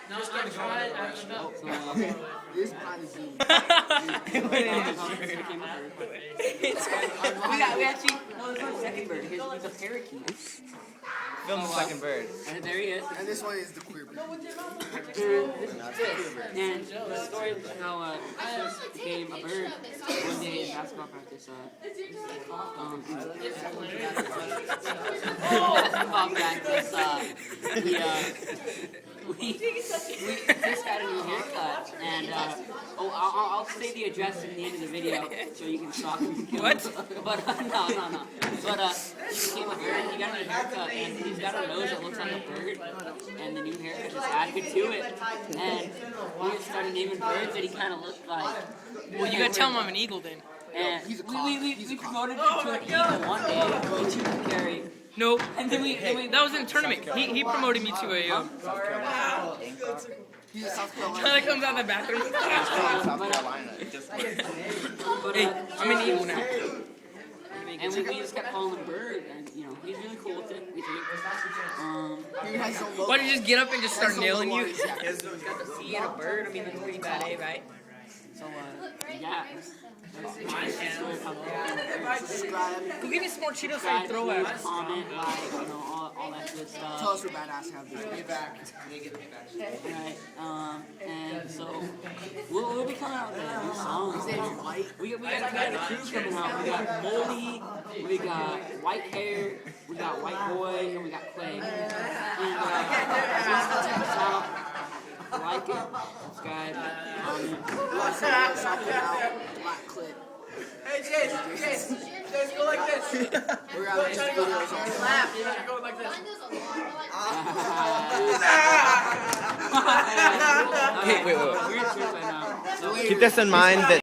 Just gonna try it. This kind of deep. We actually, no, this one's second bird. He's a parakeet. Film the second bird. And there he is. And this one is the queer bird. And the story of how Chris became a bird one day in basketball practice. Basketball practice. We just had a new haircut, and I'll say the address in the end of the video so you can stalk him. What? But no. But he became a bird. He got a new haircut, and he's got a nose that looks like a bird, and the new haircut just added to it. And we just started naming birds that he kind of looked like. Well, you gotta tell him I'm an eagle then. And we promoted him to an eagle one day. We tuned to carry. Nope. And then we That was in a tournament. He promoted me to a. He's a South Carolina. Kind of comes out of the bathroom. South Carolina. Hey, I'm an eagle now. And we just kept calling him Bird, and he's really cool with it. We think. He has no logo. Why don't you just get up and just start nailing you? Yeah. He's got the C and a bird. I mean, that's pretty bad, eh, right? So yeah. Subscribe. Go give me some more Cheetos so I can throw at us. Comment, all that good stuff. Tell us we're badass have this. Right. And so we'll be coming out with new songs. We got a crew coming out. We got Moldy, we got White Hair, we got White Boy, and we got Clay. And please go check us out. Like it, subscribe, comment. Black clip. Hey, Chase, go like this. We're out of these videos on Laugh, you gotta go like this. Hey, wait. We're in church right now. Keep this in mind that